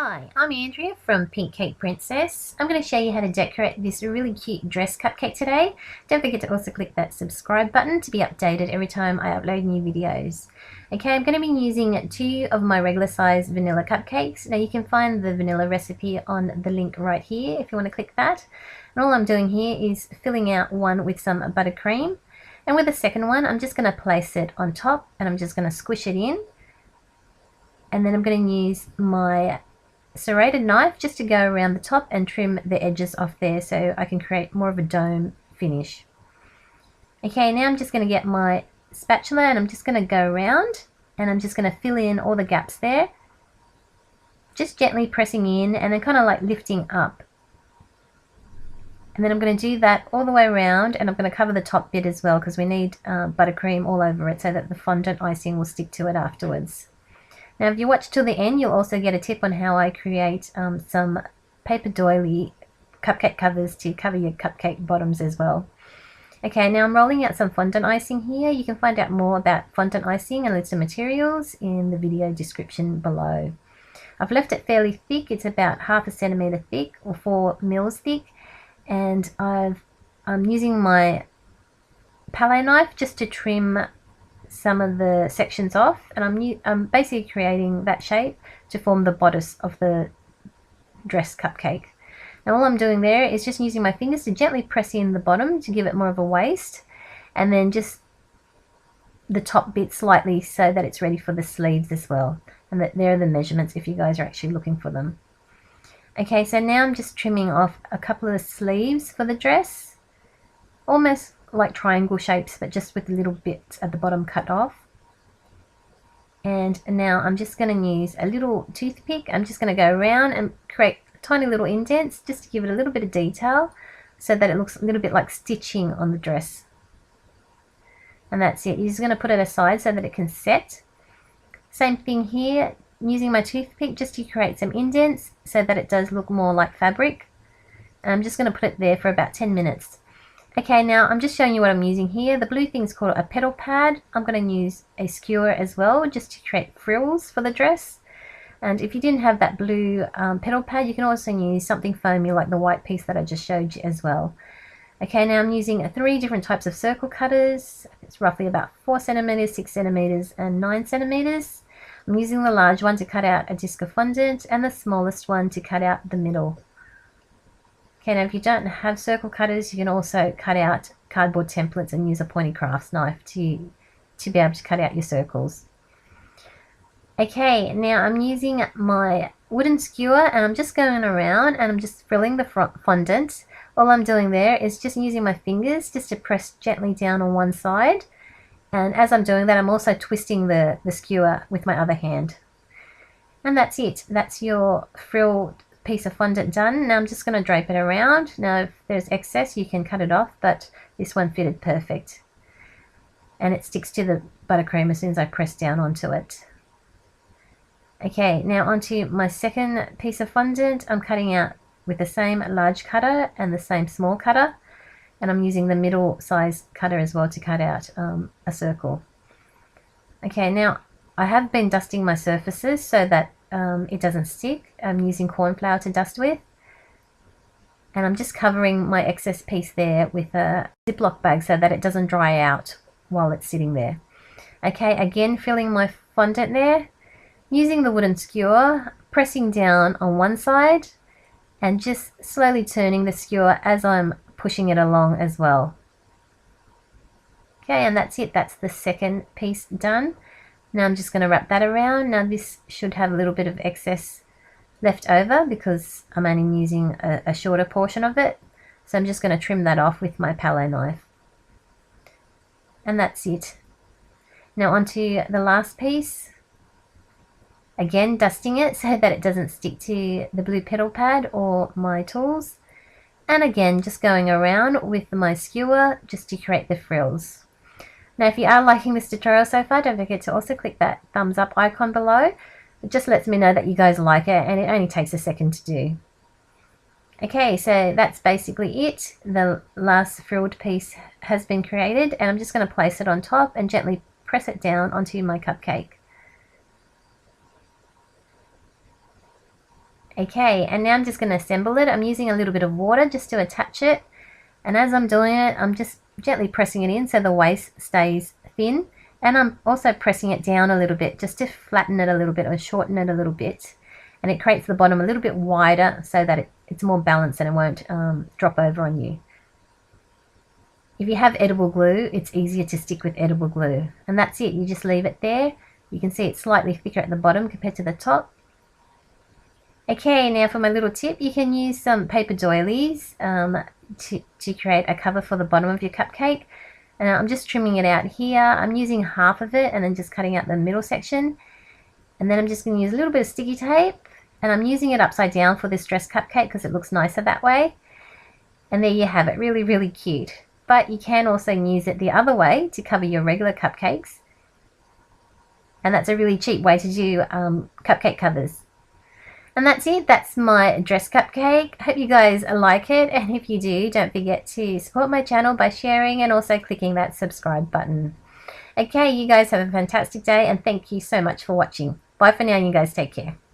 Hi, I'm Andrea from Pink Cake Princess. I'm going to show you how to decorate this really cute dress cupcake today. Don't forget to also click that subscribe button to be updated every time I upload new videos. Okay, I'm going to be using 2 of my regular size vanilla cupcakes. Now you can find the vanilla recipe on the link right here if you want to click that. And all I'm doing here is filling out one with some buttercream. And with the second one, I'm just going to place it on top and I'm just going to squish it in. And then I'm going to use my serrated knife just to go around the top and trim the edges off there so I can create more of a dome finish. Okay, now I'm just going to get my spatula and I'm just going to go around and I'm just going to fill in all the gaps there, just gently pressing in and then kind of like lifting up. And then I'm going to do that all the way around, and I'm going to cover the top bit as well because we need buttercream all over it so that the fondant icing will stick to it afterwards. Now if you watch till the end, you'll also get a tip on how I create some paper doily cupcake covers to cover your cupcake bottoms as well. Okay, now I'm rolling out some fondant icing here. You can find out more about fondant icing and list of materials in the video description below. I've left it fairly thick. It's about 1/2 centimeter thick or 4 mils thick, and I'm using my palette knife just to trim some of the sections off, and I'm basically creating that shape to form the bodice of the dress cupcake. And all I'm doing there is just using my fingers to gently press in the bottom to give it more of a waist, and then just the top bit slightly so that it's ready for the sleeves as well. And that there are the measurements if you guys are actually looking for them. Okay, so now I'm just trimming off a couple of sleeves for the dress, almost like triangle shapes, but just with a little bit at the bottom cut off. And now I'm just going to use a little toothpick. I'm just going to go around and create tiny little indents just to give it a little bit of detail so that it looks a little bit like stitching on the dress. And that's it. You're just going to put it aside so that it can set. Same thing here, using my toothpick just to create some indents so that it does look more like fabric. And I'm just going to put it there for about 10 minutes. Okay, now I'm just showing you what I'm using here. The blue thing's called a petal pad. I'm going to use a skewer as well just to create frills for the dress. And if you didn't have that blue petal pad, you can also use something foamy like the white piece that I just showed you as well. Okay, now I'm using 3 different types of circle cutters. It's roughly about 4 centimeters, 6 centimeters, and 9 centimeters. I'm using the large one to cut out a disc of fondant and the smallest one to cut out the middle. Okay, now if you don't have circle cutters, you can also cut out cardboard templates and use a pointy crafts knife to be able to cut out your circles. Okay, now I'm using my wooden skewer and I'm just going around and I'm just frilling the fondant. All I'm doing there is just using my fingers just to press gently down on one side. And as I'm doing that, I'm also twisting the skewer with my other hand. And that's it. That's your frilled piece of fondant done. Now I'm just going to drape it around. Now if there's excess you can cut it off, but this one fitted perfect. And it sticks to the buttercream as soon as I press down onto it. Okay, now onto my second piece of fondant. I'm cutting out with the same large cutter and the same small cutter. And I'm using the middle size cutter as well to cut out a circle. Okay, now I have been dusting my surfaces so that it doesn't stick. I'm using corn flour to dust with. And I'm just covering my excess piece there with a Ziploc bag so that it doesn't dry out while it's sitting there. Okay, again filling my fondant there. Using the wooden skewer, pressing down on one side and just slowly turning the skewer as I'm pushing it along as well. Okay, and that's it. That's the second piece done. Now I'm just going to wrap that around. Now this should have a little bit of excess left over because I'm only using a shorter portion of it. So I'm just going to trim that off with my palette knife. And that's it. Now onto the last piece. Again, dusting it so that it doesn't stick to the blue petal pad or my tools. And again, just going around with my skewer just to create the frills. Now, if you are liking this tutorial so far, don't forget to also click that thumbs up icon below. It just lets me know that you guys like it, and it only takes a second to do. Okay, so that's basically it. The last frilled piece has been created, and I'm just going to place it on top and gently press it down onto my cupcake. Okay, and now I'm just going to assemble it. I'm using a little bit of water just to attach it. And as I'm doing it, I'm just gently pressing it in so the waist stays thin. And I'm also pressing it down a little bit just to flatten it a little bit or shorten it a little bit. And it creates the bottom a little bit wider so that it's more balanced and it won't drop over on you. If you have edible glue, it's easier to stick with edible glue. And that's it, you just leave it there. You can see it's slightly thicker at the bottom compared to the top. Okay, now for my little tip, you can use some paper doilies to create a cover for the bottom of your cupcake. And I'm just trimming it out here. I'm using half of it and then just cutting out the middle section. And then I'm just going to use a little bit of sticky tape. And I'm using it upside down for this dress cupcake because it looks nicer that way. And there you have it, really, really cute. But you can also use it the other way to cover your regular cupcakes. And that's a really cheap way to do cupcake covers. And that's it, that's my dress cupcake. Hope you guys like it, and if you do, don't forget to support my channel by sharing and also clicking that subscribe button. Okay, you guys have a fantastic day, and thank you so much for watching. Bye for now, you guys take care.